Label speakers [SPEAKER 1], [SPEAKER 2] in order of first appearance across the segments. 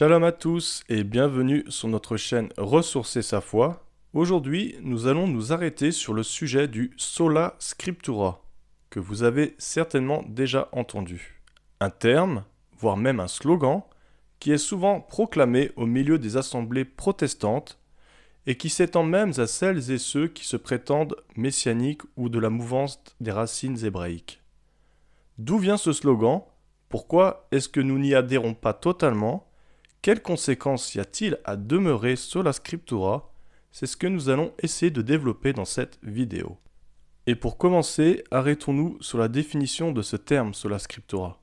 [SPEAKER 1] Shalom à tous et bienvenue sur notre chaîne Ressourcer sa foi. Aujourd'hui, nous allons nous arrêter sur le sujet du Sola Scriptura, que vous avez certainement déjà entendu. Un terme, voire même un slogan, qui est souvent proclamé au milieu des assemblées protestantes et qui s'étend même à celles et ceux qui se prétendent messianiques ou de la mouvance des racines hébraïques. D'où vient ce slogan? Pourquoi est-ce que nous n'y adhérons pas totalement? Quelles conséquences y a-t-il à demeurer sola scriptura? C'est ce que nous allons essayer de développer dans cette vidéo. Et pour commencer, arrêtons-nous sur la définition de ce terme sola scriptura.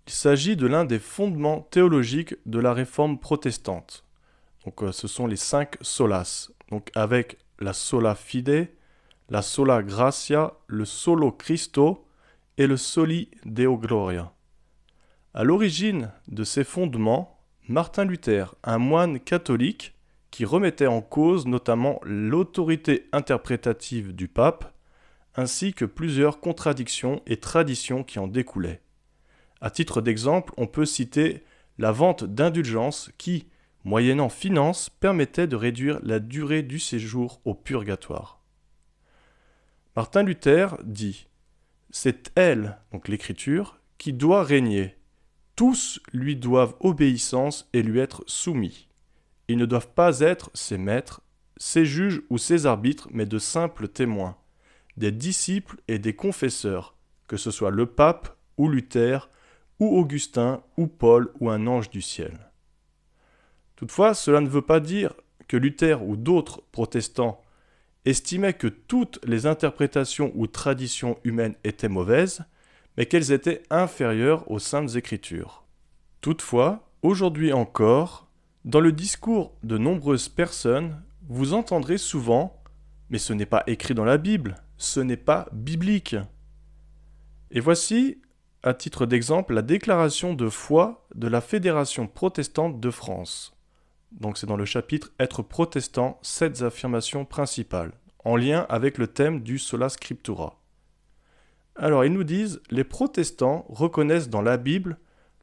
[SPEAKER 1] Il s'agit de l'un des fondements théologiques de la réforme protestante. Donc ce sont les 5 solas, donc avec la sola fide, la sola gratia, le solo Christo et le soli Deo gloria. À l'origine de ces fondements, Martin Luther, un moine catholique qui remettait en cause notamment l'autorité interprétative du pape, ainsi que plusieurs contradictions et traditions qui en découlaient. À titre d'exemple, on peut citer la vente d'indulgences qui, moyennant finance, permettait de réduire la durée du séjour au purgatoire. Martin Luther dit « C'est elle, donc l'Écriture, qui doit régner. Tous lui doivent obéissance et lui être soumis. Ils ne doivent pas être ses maîtres, ses juges ou ses arbitres, mais de simples témoins, des disciples et des confesseurs, que ce soit le pape ou Luther, ou Augustin, ou Paul, ou un ange du ciel. » Toutefois, cela ne veut pas dire que Luther ou d'autres protestants estimaient que toutes les interprétations ou traditions humaines étaient mauvaises, mais qu'elles étaient inférieures aux Saintes Écritures. Toutefois, aujourd'hui encore, dans le discours de nombreuses personnes, vous entendrez souvent « mais ce n'est pas écrit dans la Bible, ce n'est pas biblique ». Et voici, à titre d'exemple, la déclaration de foi de la Fédération protestante de France. Donc c'est dans le chapitre « Être protestant, 7 affirmations principales », en lien avec le thème du Sola Scriptura. Alors, ils nous disent, les protestants reconnaissent dans la Bible,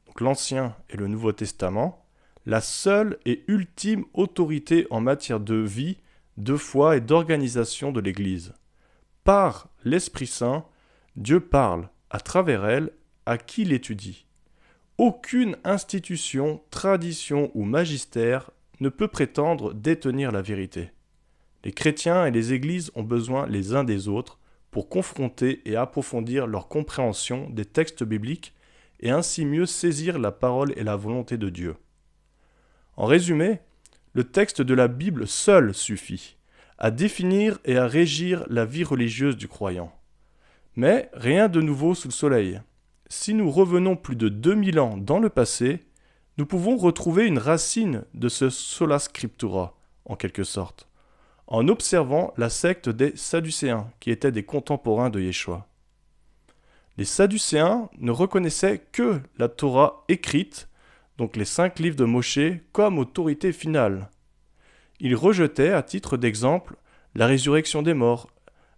[SPEAKER 1] donc l'Ancien et le Nouveau Testament, la seule et ultime autorité en matière de vie, de foi et d'organisation de l'Église. Par l'Esprit Saint, Dieu parle, à travers elle, à qui l'étudie. Aucune institution, tradition ou magistère ne peut prétendre détenir la vérité. Les chrétiens et les églises ont besoin les uns des autres pour confronter et approfondir leur compréhension des textes bibliques et ainsi mieux saisir la parole et la volonté de Dieu. En résumé, le texte de la Bible seul suffit à définir et à régir la vie religieuse du croyant. Mais rien de nouveau sous le soleil. Si nous revenons plus de 2000 ans dans le passé, nous pouvons retrouver une racine de ce sola scriptura, en quelque sorte, en observant la secte des Sadducéens, qui étaient des contemporains de Yeshua. Les Sadducéens ne reconnaissaient que la Torah écrite, donc les 5 livres de Moshe, comme autorité finale. Ils rejetaient, à titre d'exemple, la résurrection des morts,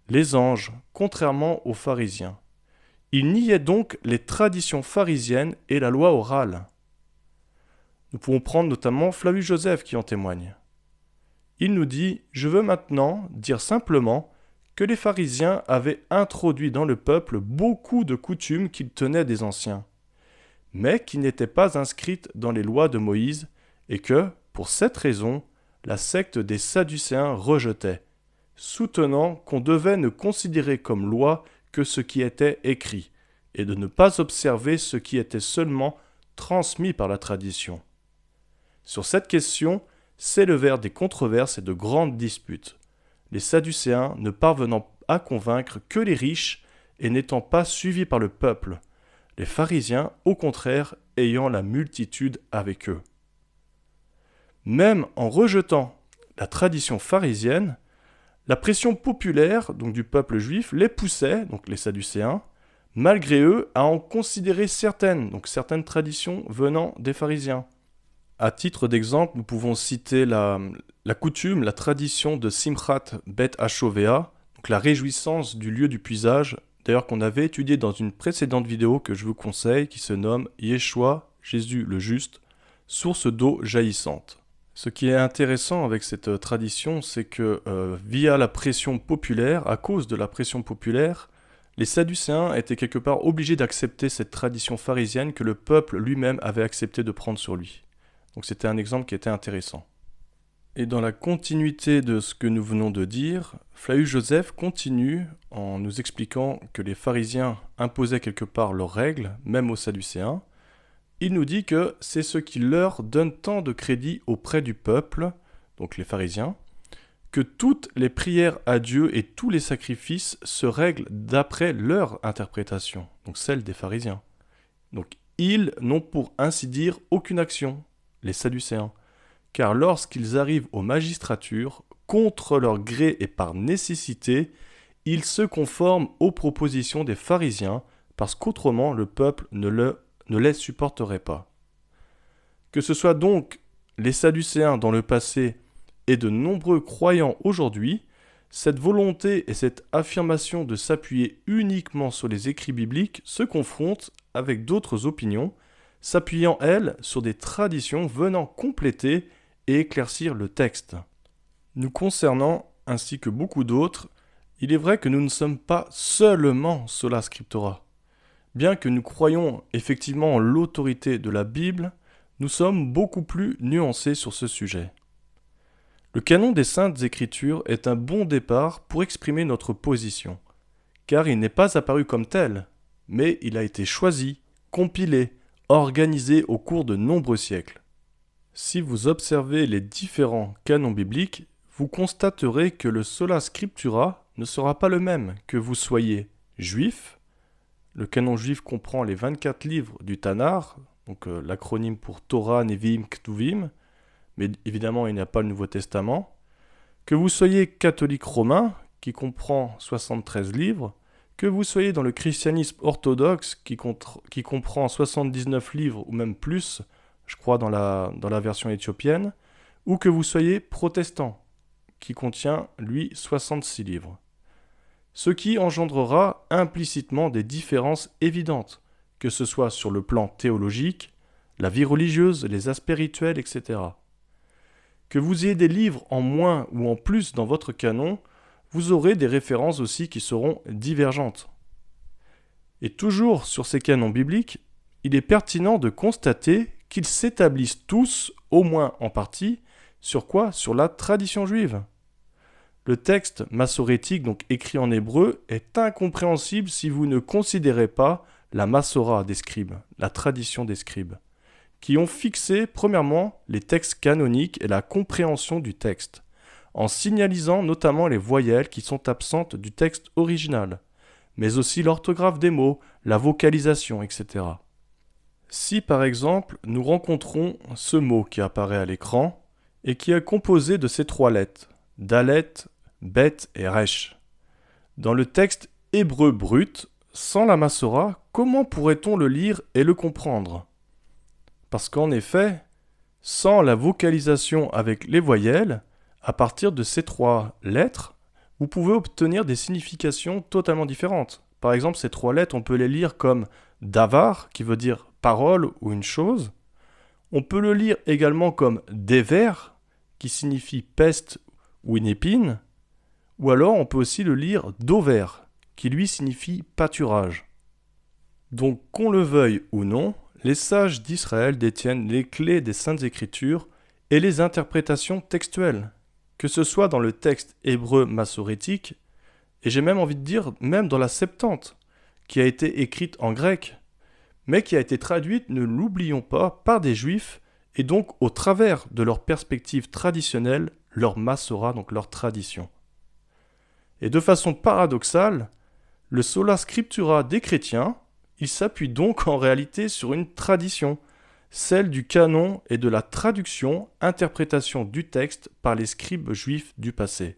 [SPEAKER 1] les anges, contrairement aux pharisiens. Ils niaient donc les traditions pharisiennes et la loi orale. Nous pouvons prendre notamment Flavius Joseph qui en témoigne. Il nous dit « Je veux maintenant dire simplement que les pharisiens avaient introduit dans le peuple beaucoup de coutumes qu'ils tenaient des anciens, mais qui n'étaient pas inscrites dans les lois de Moïse et que, pour cette raison, la secte des Sadducéens rejetait, soutenant qu'on devait ne considérer comme loi que ce qui était écrit et de ne pas observer ce qui était seulement transmis par la tradition. » Sur cette question, s'élevèrent des controverses et de grandes disputes, les Sadducéens ne parvenant à convaincre que les riches et n'étant pas suivis par le peuple, les pharisiens, au contraire, ayant la multitude avec eux. Même en rejetant la tradition pharisienne, la pression populaire, donc du peuple juif, les poussait, donc les Sadducéens, malgré eux, à en considérer certaines, donc certaines traditions venant des pharisiens. À titre d'exemple, nous pouvons citer la coutume, la tradition de Simchat Bet Hashovea, donc la réjouissance du lieu du puisage, d'ailleurs qu'on avait étudié dans une précédente vidéo que je vous conseille, qui se nomme Yeshua, Jésus le juste, source d'eau jaillissante. Ce qui est intéressant avec cette tradition, c'est que via la pression populaire, à cause de la pression populaire, les Sadducéens étaient quelque part obligés d'accepter cette tradition pharisienne que le peuple lui-même avait accepté de prendre sur lui. Donc c'était un exemple qui était intéressant. Et dans la continuité de ce que nous venons de dire, Flavius Joseph continue en nous expliquant que les pharisiens imposaient quelque part leurs règles, même aux Sadducéens. Il nous dit que c'est ce qui leur donne tant de crédit auprès du peuple, donc les pharisiens, que toutes les prières à Dieu et tous les sacrifices se règlent d'après leur interprétation, donc celle des pharisiens. Donc ils n'ont pour ainsi dire aucune action, les Sadducéens, car lorsqu'ils arrivent aux magistratures, contre leur gré et par nécessité, ils se conforment aux propositions des pharisiens, parce qu'autrement le peuple ne les supporterait pas. Que ce soit donc les Sadducéens dans le passé et de nombreux croyants aujourd'hui, cette volonté et cette affirmation de s'appuyer uniquement sur les écrits bibliques se confrontent avec d'autres opinions, s'appuyant, elles, sur des traditions venant compléter et éclaircir le texte. Nous concernant, ainsi que beaucoup d'autres, il est vrai que nous ne sommes pas seulement sola scriptura. Bien que nous croyons effectivement en l'autorité de la Bible, nous sommes beaucoup plus nuancés sur ce sujet. Le canon des Saintes Écritures est un bon départ pour exprimer notre position, car il n'est pas apparu comme tel, mais il a été choisi, compilé, organisé au cours de nombreux siècles. Si vous observez les différents canons bibliques, vous constaterez que le sola scriptura ne sera pas le même que vous soyez juif. Le canon juif comprend les 24 livres du Tanakh, donc l'acronyme pour Torah, Nevi'im, Ketuvim, mais évidemment il n'y a pas le Nouveau Testament. Que vous soyez catholique romain, qui comprend 73 livres, que vous soyez dans le christianisme orthodoxe, qui comprend 79 livres ou même plus, je crois dans la version éthiopienne, ou que vous soyez protestant, qui contient, lui, 66 livres. Ce qui engendrera implicitement des différences évidentes, que ce soit sur le plan théologique, la vie religieuse, les aspects rituels, etc. Que vous ayez des livres en moins ou en plus dans votre canon, vous aurez des références aussi qui seront divergentes. Et toujours sur ces canons bibliques, il est pertinent de constater qu'ils s'établissent tous, au moins en partie, sur quoi? Sur la tradition juive. Le texte massorétique, donc écrit en hébreu, est incompréhensible si vous ne considérez pas la massora des scribes, la tradition des scribes, qui ont fixé, premièrement, les textes canoniques et la compréhension du texte, en signalisant notamment les voyelles qui sont absentes du texte original, mais aussi l'orthographe des mots, la vocalisation, etc. Si par exemple nous rencontrons ce mot qui apparaît à l'écran et qui est composé de ces 3 lettres, Dalet, Bet et Resh. Dans le texte hébreu brut, sans la massora, comment pourrait-on le lire et le comprendre? Parce qu'en effet, sans la vocalisation avec les voyelles, à partir de ces 3 lettres, vous pouvez obtenir des significations totalement différentes. Par exemple, ces 3 lettres, on peut les lire comme davar, qui veut dire parole ou une chose. On peut le lire également comme dever, qui signifie peste ou une épine. Ou alors on peut aussi le lire dover, qui lui signifie pâturage. Donc qu'on le veuille ou non, les sages d'Israël détiennent les clés des Saintes Écritures et les interprétations textuelles, que ce soit dans le texte hébreu massorétique, et j'ai même envie de dire même dans la Septante, qui a été écrite en grec, mais qui a été traduite, ne l'oublions pas, par des juifs, et donc au travers de leur perspective traditionnelle, leur massora, donc leur tradition. Et de façon paradoxale, le sola scriptura des chrétiens, il s'appuie donc en réalité sur une tradition, celle du canon et de la traduction, interprétation du texte par les scribes juifs du passé.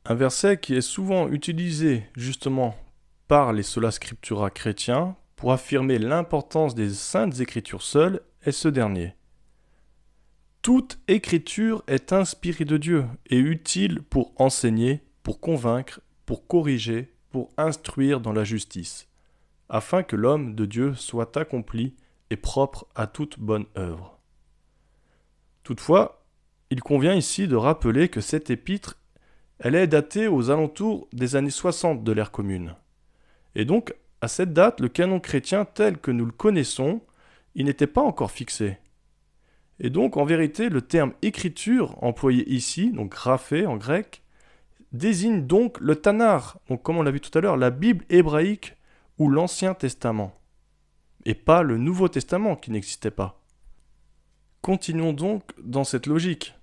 [SPEAKER 1] Un verset qui est souvent utilisé justement par les sola scriptura chrétiens pour affirmer l'importance des Saintes Écritures seules est ce dernier. Toute écriture est inspirée de Dieu et utile pour enseigner, pour convaincre, pour corriger, pour instruire dans la justice, afin que l'homme de Dieu soit accompli, et propre à toute bonne œuvre. Toutefois, il convient ici de rappeler que cette épître, elle est datée aux alentours des années 60 de l'ère commune. Et donc, à cette date, le canon chrétien tel que nous le connaissons, il n'était pas encore fixé. Et donc, en vérité, le terme écriture employé ici, donc graphé en grec, désigne donc le Tanakh, donc comme on l'a vu tout à l'heure, la Bible hébraïque ou l'Ancien Testament, et pas le Nouveau Testament qui n'existait pas. Continuons donc dans cette logique.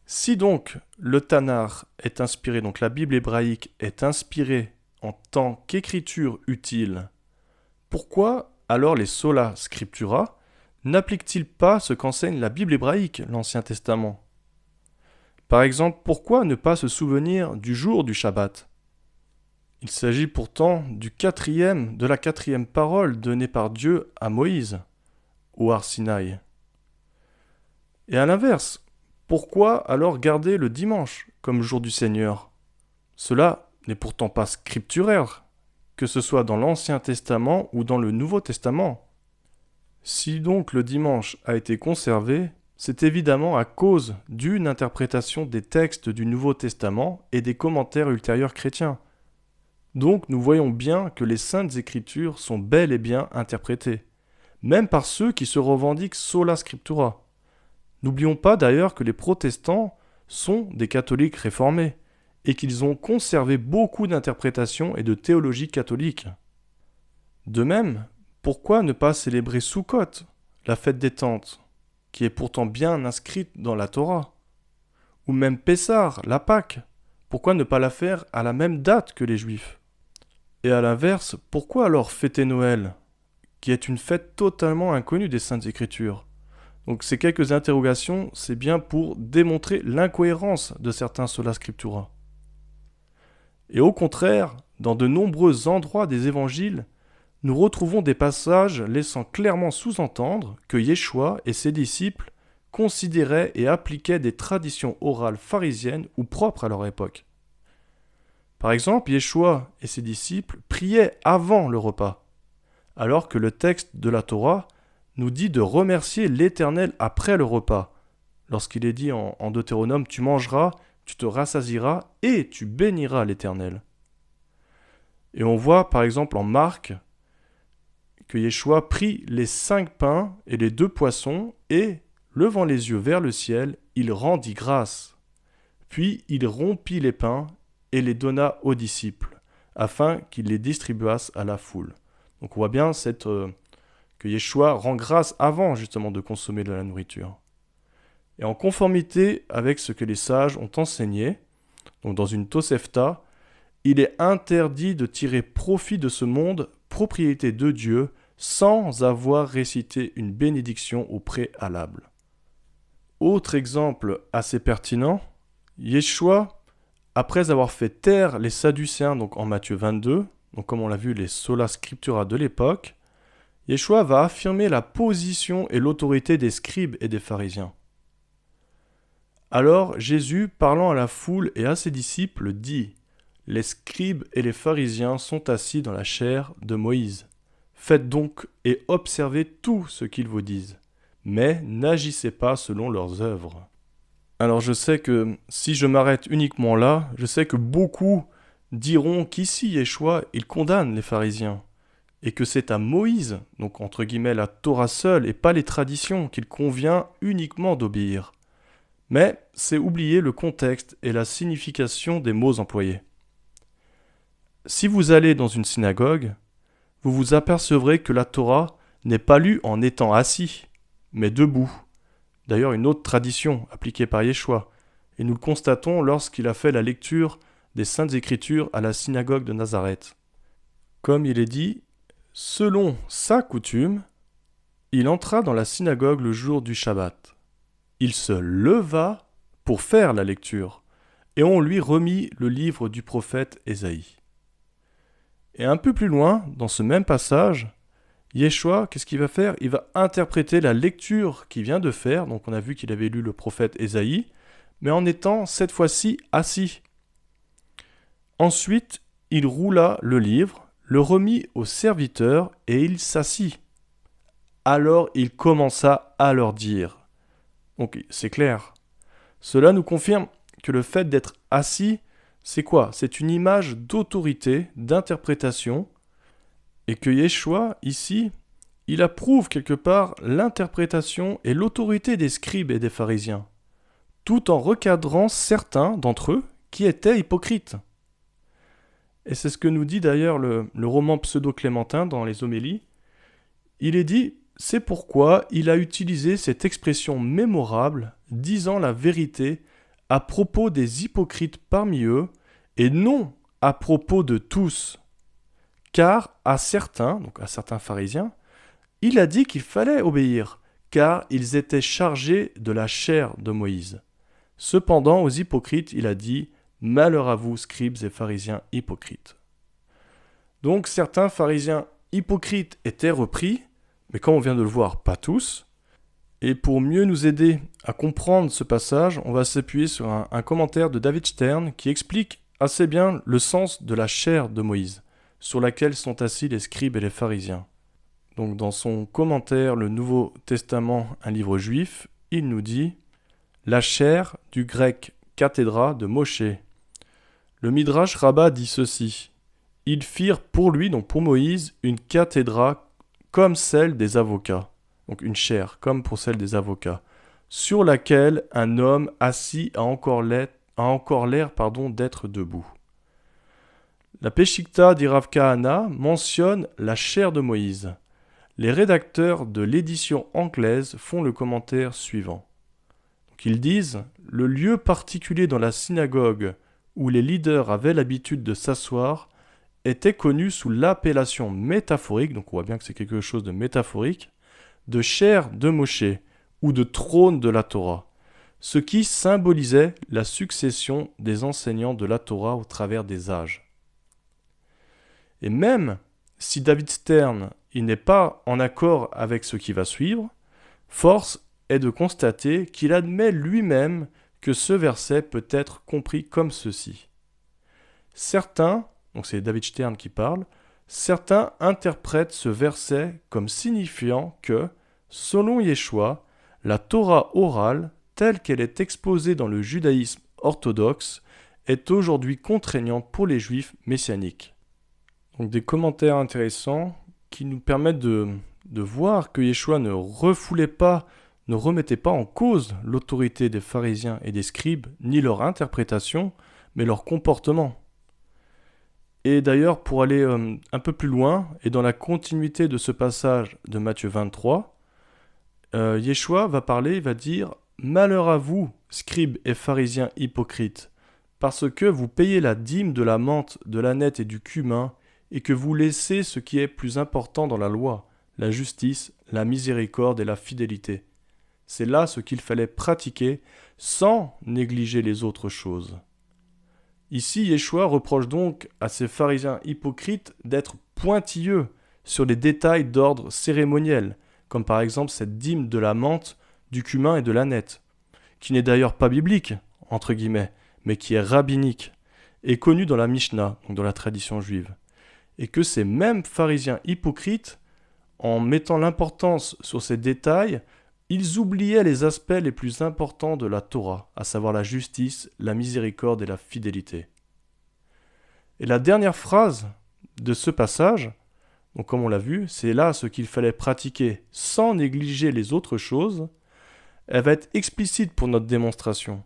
[SPEAKER 1] Si donc le Tanakh est inspiré, donc la Bible hébraïque est inspirée en tant qu'écriture utile, pourquoi alors les sola scriptura n'appliquent-ils pas ce qu'enseigne la Bible hébraïque, l'Ancien Testament ? Par exemple, pourquoi ne pas se souvenir du jour du Shabbat ? Il s'agit pourtant de la quatrième parole donnée par Dieu à Moïse, au Har Sinaï. Et à l'inverse, pourquoi alors garder le dimanche comme jour du Seigneur ? Cela n'est pourtant pas scripturaire, que ce soit dans l'Ancien Testament ou dans le Nouveau Testament. Si donc le dimanche a été conservé, c'est évidemment à cause d'une interprétation des textes du Nouveau Testament et des commentaires ultérieurs chrétiens. Donc nous voyons bien que les Saintes Écritures sont bel et bien interprétées, même par ceux qui se revendiquent sola scriptura. N'oublions pas d'ailleurs que les protestants sont des catholiques réformés, et qu'ils ont conservé beaucoup d'interprétations et de théologie catholique. De même, pourquoi ne pas célébrer Sukkot, la fête des tentes, qui est pourtant bien inscrite dans la Torah ? Ou même Pessah, la Pâque, pourquoi ne pas la faire à la même date que les Juifs ? Et à l'inverse, pourquoi alors fêter Noël, qui est une fête totalement inconnue des Saintes Écritures ? Donc ces quelques interrogations, c'est bien pour démontrer l'incohérence de certains sola scriptura. Et au contraire, dans de nombreux endroits des évangiles, nous retrouvons des passages laissant clairement sous-entendre que Yeshua et ses disciples considéraient et appliquaient des traditions orales pharisiennes ou propres à leur époque. Par exemple, Yeshua et ses disciples priaient avant le repas, alors que le texte de la Torah nous dit de remercier l'Éternel après le repas. Lorsqu'il est dit en Deutéronome, tu mangeras, tu te rassasieras et tu béniras l'Éternel. Et on voit par exemple en Marc que Yeshua prit les 5 pains et les 2 poissons et, levant les yeux vers le ciel, il rendit grâce. Puis il rompit les pains et les donna aux disciples, afin qu'ils les distribuassent à la foule. Donc on voit bien que Yeshua rend grâce avant justement de consommer de la nourriture. Et en conformité avec ce que les sages ont enseigné, donc dans une Tosefta, il est interdit de tirer profit de ce monde, propriété de Dieu, sans avoir récité une bénédiction au préalable. Autre exemple assez pertinent, Yeshua, après avoir fait taire les Sadducéens, donc en Matthieu 22, donc comme on l'a vu les sola scriptura de l'époque, Yeshua va affirmer la position et l'autorité des scribes et des pharisiens. Alors Jésus, parlant à la foule et à ses disciples, dit : « Les scribes et les pharisiens sont assis dans la chaire de Moïse. Faites donc et observez tout ce qu'ils vous disent, mais n'agissez pas selon leurs œuvres. » Alors je sais que si je m'arrête uniquement là, je sais que beaucoup diront qu'ici Yeshua, il condamne les pharisiens, et que c'est à Moïse, donc entre guillemets la Torah seule et pas les traditions, qu'il convient uniquement d'obéir. Mais c'est oublier le contexte et la signification des mots employés. Si vous allez dans une synagogue, vous vous apercevrez que la Torah n'est pas lue en étant assis, mais debout. D'ailleurs, une autre tradition appliquée par Yeshua, et nous le constatons lorsqu'il a fait la lecture des Saintes Écritures à la synagogue de Nazareth. Comme il est dit, selon sa coutume, il entra dans la synagogue le jour du Shabbat. Il se leva pour faire la lecture, et on lui remit le livre du prophète Ésaïe. Et un peu plus loin, dans ce même passage, Yeshua, qu'est-ce qu'il va faire ? Il va interpréter la lecture qu'il vient de faire, donc on a vu qu'il avait lu le prophète Ésaïe, mais en étant cette fois-ci assis. Ensuite, il roula le livre, le remit au serviteur et il s'assit. Alors il commença à leur dire. Donc c'est clair. Cela nous confirme que le fait d'être assis, c'est quoi? C'est une image d'autorité, d'interprétation, et que Yeshua, ici, il approuve quelque part l'interprétation et l'autorité des scribes et des pharisiens, tout en recadrant certains d'entre eux qui étaient hypocrites. Et c'est ce que nous dit d'ailleurs le roman pseudo-clémentin dans les homélies. Il est dit, c'est pourquoi il a utilisé cette expression mémorable, disant la vérité à propos des hypocrites parmi eux, et non à propos de tous. Car à certains, donc à certains pharisiens, il a dit qu'il fallait obéir, car ils étaient chargés de la chair de Moïse. Cependant, aux hypocrites, il a dit « Malheur à vous, scribes et pharisiens hypocrites ». Donc certains pharisiens hypocrites étaient repris, mais comme on vient de le voir, pas tous. Et pour mieux nous aider à comprendre ce passage, on va s'appuyer sur un commentaire de David Stern qui explique assez bien le sens de la chair de Moïse, sur laquelle sont assis les scribes et les pharisiens. Donc dans son commentaire, le Nouveau Testament, un livre juif, il nous dit « La chair, du grec cathédra de Moshe ». Le Midrash Rabbah dit ceci « Ils firent pour lui, donc pour Moïse, une cathédra comme celle des avocats ». Donc une chair, comme pour celle des avocats, sur laquelle un homme assis a encore l'air d'être debout. La Peshitta d'Irav Kahana mentionne la chair de Moïse. Les rédacteurs de l'édition anglaise font le commentaire suivant. Donc ils disent « Le lieu particulier dans la synagogue où les leaders avaient l'habitude de s'asseoir était connu sous l'appellation métaphorique, donc on voit bien que c'est quelque chose de métaphorique, de chair de Moshe ou de trône de la Torah, ce qui symbolisait la succession des enseignants de la Torah au travers des âges. » Et même si David Stern il n'est pas en accord avec ce qui va suivre, force est de constater qu'il admet lui-même que ce verset peut être compris comme ceci. Certains, donc c'est David Stern qui parle, certains interprètent ce verset comme signifiant que, selon Yeshua, la Torah orale, telle qu'elle est exposée dans le judaïsme orthodoxe, est aujourd'hui contraignante pour les juifs messianiques. Donc des commentaires intéressants qui nous permettent de voir que Yeshua ne remettait pas en cause l'autorité des pharisiens et des scribes, ni leur interprétation, mais leur comportement. Et d'ailleurs, pour aller un peu plus loin, et dans la continuité de ce passage de Matthieu 23, Yeshua va parler, il va dire « Malheur à vous, scribes et pharisiens hypocrites, parce que vous payez la dîme de la menthe, de l'âneth et du cumin, et que vous laissez ce qui est plus important dans la loi, la justice, la miséricorde et la fidélité. C'est là ce qu'il fallait pratiquer sans négliger les autres choses. » Ici, Yeshua reproche donc à ces pharisiens hypocrites d'être pointilleux sur les détails d'ordre cérémoniel, comme par exemple cette dîme de la menthe, du cumin et de l'âneth, qui n'est d'ailleurs pas biblique, entre guillemets, mais qui est rabbinique, et connue dans la Mishnah, donc dans la tradition juive. Et que ces mêmes pharisiens hypocrites, en mettant l'importance sur ces détails, ils oubliaient les aspects les plus importants de la Torah, à savoir la justice, la miséricorde et la fidélité. Et la dernière phrase de ce passage, donc comme on l'a vu, c'est là ce qu'il fallait pratiquer sans négliger les autres choses, elle va être explicite pour notre démonstration.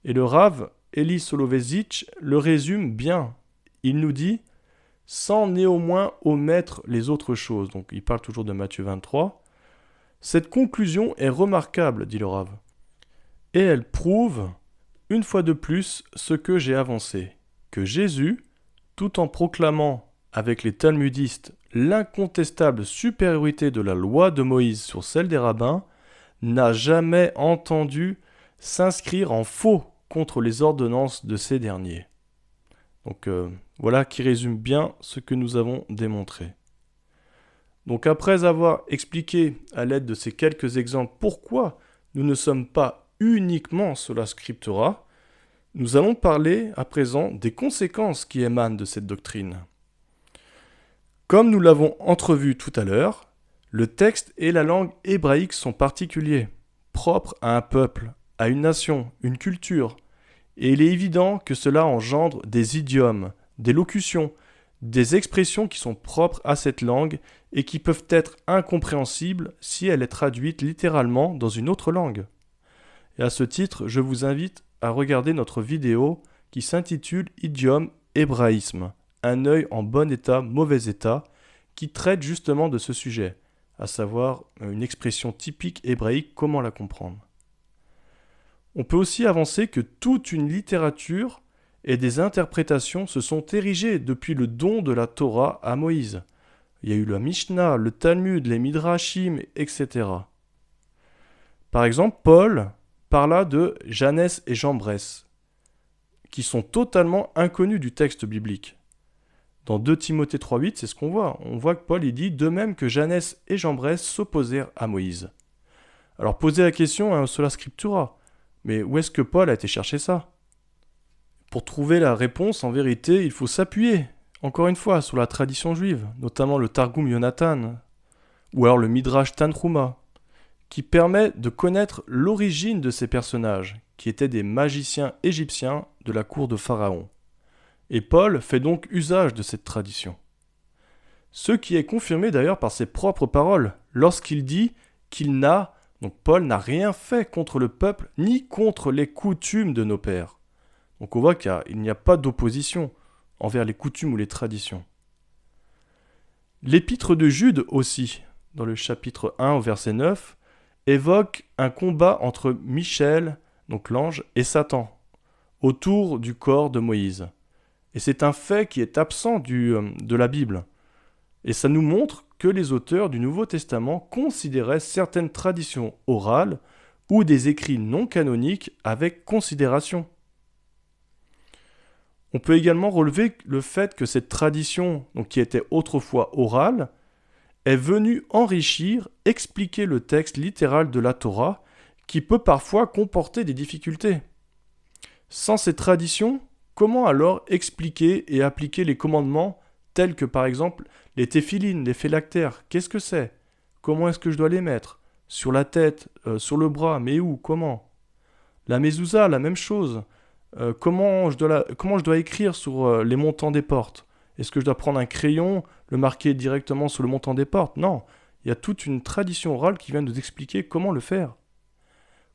[SPEAKER 1] Et le Rav Eli Soloveitch le résume bien. Il nous dit « sans néanmoins omettre les autres choses ». Donc il parle toujours de Matthieu 23. Cette conclusion est remarquable, dit le Rav. Et elle prouve, une fois de plus, ce que j'ai avancé, que Jésus, tout en proclamant avec les talmudistes l'incontestable supériorité de la loi de Moïse sur celle des rabbins, n'a jamais entendu s'inscrire en faux contre les ordonnances de ces derniers. Donc voilà qui résume bien ce que nous avons démontré. Donc après avoir expliqué à l'aide de ces quelques exemples pourquoi nous ne sommes pas uniquement sola scriptura, nous allons parler à présent des conséquences qui émanent de cette doctrine. Comme nous l'avons entrevu tout à l'heure, Le texte et la langue hébraïque sont particuliers, propres à un peuple, à une nation, une culture, et il est évident que cela engendre des idiomes, des locutions, des expressions qui sont propres à cette langue et qui peuvent être incompréhensibles si elle est traduite littéralement dans une autre langue. Et à ce titre, je vous invite à regarder notre vidéo qui s'intitule Idiome hébraïsme, un œil en bon état, mauvais état, qui traite justement de ce sujet, à savoir une expression typique hébraïque, comment la comprendre. On peut aussi avancer que toute une littérature et des interprétations se sont érigées depuis le don de la Torah à Moïse. Il y a eu la Mishnah, le Talmud, les Midrashim, etc. Par exemple, Paul parla de Jannes et Jambres, qui sont totalement inconnus du texte biblique. Dans 2 Timothée 3,8, c'est ce qu'on voit. On voit que Paul il dit « De même que Jannes et Jambres s'opposèrent à Moïse ». Alors posez la question à un sola scriptura, mais où est-ce que Paul a été chercher ça ? Pour trouver la réponse, en vérité, il faut s'appuyer, encore une fois, sur la tradition juive, notamment le Targum Yonatan, ou alors le Midrash Tanhuma, qui permet de connaître l'origine de ces personnages, qui étaient des magiciens égyptiens de la cour de Pharaon. Et Paul fait donc usage de cette tradition. Ce qui est confirmé d'ailleurs par ses propres paroles, lorsqu'il dit qu'il n'a, donc Paul n'a rien fait contre le peuple, ni contre les coutumes de nos pères. Donc on voit qu'il n'y a pas d'opposition envers les coutumes ou les traditions. L'épître de Jude aussi, dans le chapitre 1 au verset 9, évoque un combat entre Michel, donc l'ange, et Satan, autour du corps de Moïse. Et c'est un fait qui est absent de la Bible. Et ça nous montre que les auteurs du Nouveau Testament considéraient certaines traditions orales ou des écrits non canoniques avec considération. On peut également relever le fait que cette tradition, donc qui était autrefois orale, est venue enrichir, expliquer le texte littéral de la Torah, qui peut parfois comporter des difficultés. Sans ces traditions, comment alors expliquer et appliquer les commandements tels que par exemple les téphilines, les phylactères? Qu'est-ce que c'est? Comment est-ce que je dois les mettre? Sur la tête, sur le bras, mais où? Comment? La mezouza, la même chose. Comment je dois écrire sur les montants des portes? Est-ce que je dois prendre un crayon, le marquer directement sur le montant des portes? Non, il y a toute une tradition orale qui vient nous expliquer comment le faire.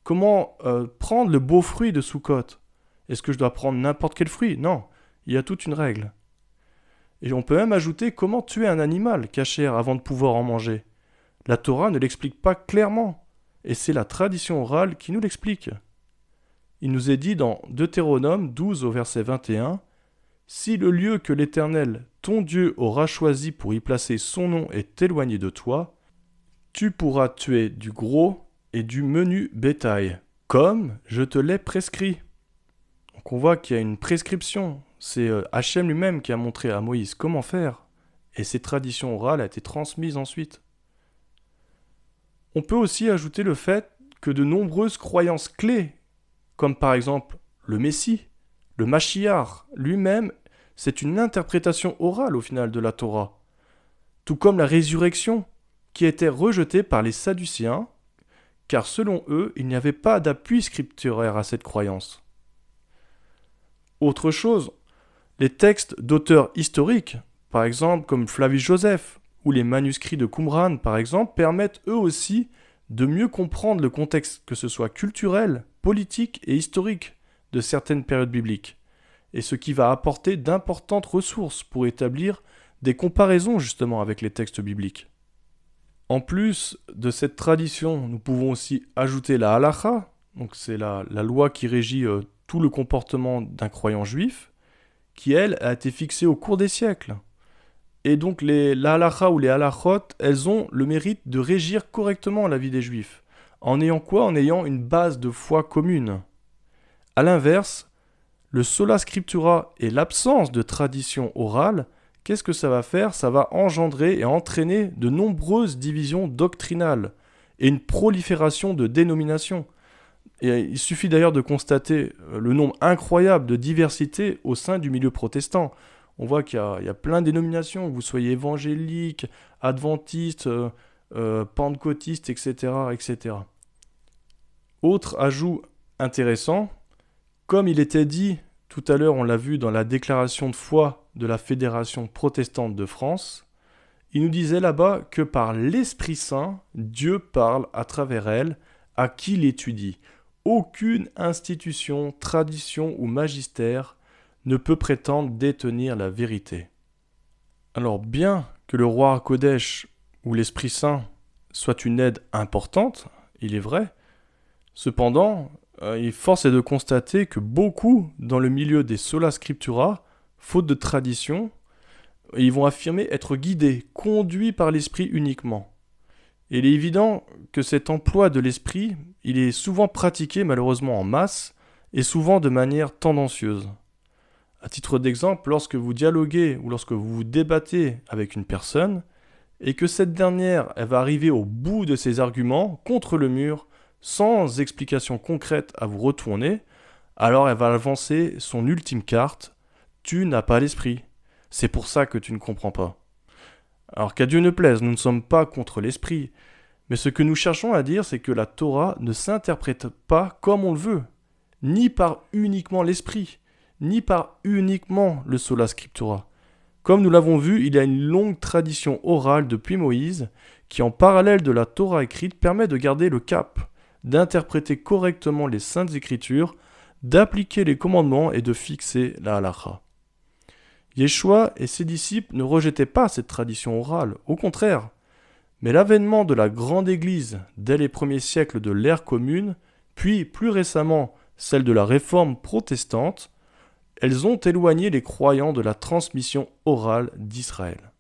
[SPEAKER 1] Comment prendre le beau fruit de Soukhot? Est-ce que je dois prendre n'importe quel fruit? Non, il y a toute une règle. Et on peut même ajouter comment tuer un animal cachère avant de pouvoir en manger. La Torah ne l'explique pas clairement, et c'est la tradition orale qui nous l'explique. Il nous est dit dans Deutéronome 12 au verset 21, « Si le lieu que l'Éternel, ton Dieu, aura choisi pour y placer son nom est éloigné de toi, tu pourras tuer du gros et du menu bétail, comme je te l'ai prescrit. » Donc on voit qu'il y a une prescription. C'est Hachem lui-même qui a montré à Moïse comment faire, et cette tradition orale a été transmise ensuite. On peut aussi ajouter le fait que de nombreuses croyances clés, comme par exemple le Messie, le Mashiach lui-même, c'est une interprétation orale au final de la Torah. Tout comme la résurrection, qui était rejetée par les Sadducéens, car selon eux, il n'y avait pas d'appui scripturaire à cette croyance. Autre chose, les textes d'auteurs historiques, par exemple comme Flavius Joseph, ou les manuscrits de Qumran par exemple, permettent eux aussi de mieux comprendre le contexte, que ce soit culturel, politique et historique de certaines périodes bibliques, et ce qui va apporter d'importantes ressources pour établir des comparaisons justement avec les textes bibliques. En plus de cette tradition, nous pouvons aussi ajouter la halakha, donc c'est la loi qui régit tout le comportement d'un croyant juif, qui elle a été fixée au cours des siècles. Et donc la halakha ou les halachot, elles ont le mérite de régir correctement la vie des juifs. En ayant quoi? En ayant une base de foi commune. A l'inverse, le sola scriptura et l'absence de tradition orale, qu'est-ce que ça va faire? Ça va engendrer et entraîner de nombreuses divisions doctrinales et une prolifération de dénominations. Et il suffit d'ailleurs de constater le nombre incroyable de diversités au sein du milieu protestant. On voit qu'il y a plein de dénominations, que vous soyez évangélique, adventiste, pentecôtistes, etc., etc. Autre ajout intéressant, comme il était dit tout à l'heure, on l'a vu dans la déclaration de foi de la Fédération protestante de France, il nous disait là-bas que par l'Esprit Saint, Dieu parle à travers elle à qui l'étudie. Aucune institution, tradition ou magistère ne peut prétendre détenir la vérité. Alors bien que le roi HaKodesh ou l'Esprit Saint soit une aide importante, il est vrai, cependant, force est de constater que beaucoup dans le milieu des sola scriptura, faute de tradition, ils vont affirmer être guidés, conduits par l'esprit uniquement. Et il est évident que cet emploi de l'esprit, il est souvent pratiqué malheureusement en masse et souvent de manière tendancieuse. À titre d'exemple, lorsque vous dialoguez ou lorsque vous vous débattez avec une personne et que cette dernière elle va arriver au bout de ses arguments contre le mur sans explication concrète à vous retourner, alors elle va avancer son ultime carte, tu n'as pas l'esprit. C'est pour ça que tu ne comprends pas. Alors qu'à Dieu ne plaise, nous ne sommes pas contre l'esprit, mais ce que nous cherchons à dire, c'est que la Torah ne s'interprète pas comme on le veut, ni par uniquement l'esprit, ni par uniquement le sola scriptura. Comme nous l'avons vu, il y a une longue tradition orale depuis Moïse qui, en parallèle de la Torah écrite, permet de garder le cap, d'interpréter correctement les saintes écritures, d'appliquer les commandements et de fixer la halakha. Yeshua et ses disciples ne rejetaient pas cette tradition orale, au contraire. Mais l'avènement de la grande église dès les premiers siècles de l'ère commune, puis plus récemment celle de la réforme protestante, elles ont éloigné les croyants de la transmission orale d'Israël.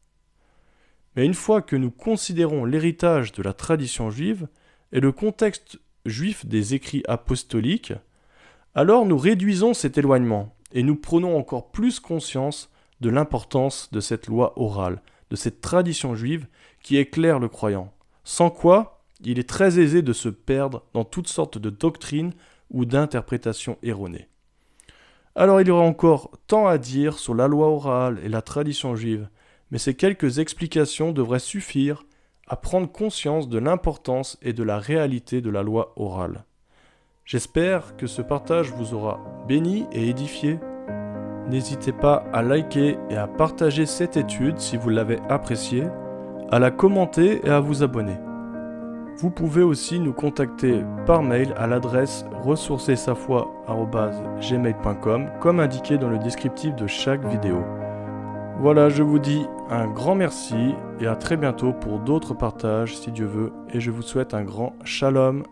[SPEAKER 1] Mais une fois que nous considérons l'héritage de la tradition juive et le contexte juif des écrits apostoliques, alors nous réduisons cet éloignement et nous prenons encore plus conscience de l'importance de cette loi orale, de cette tradition juive qui éclaire le croyant. Sans quoi, il est très aisé de se perdre dans toutes sortes de doctrines ou d'interprétations erronées. Alors il y aura encore tant à dire sur la loi orale et la tradition juive, mais ces quelques explications devraient suffire à prendre conscience de l'importance et de la réalité de la loi orale. J'espère que ce partage vous aura béni et édifié. N'hésitez pas à liker et à partager cette étude si vous l'avez appréciée, à la commenter et à vous abonner. Vous pouvez aussi nous contacter par mail à l'adresse ressourcersafoi@gmail.com comme indiqué dans le descriptif de chaque vidéo. Voilà, je vous dis un grand merci et à très bientôt pour d'autres partages si Dieu veut et je vous souhaite un grand shalom.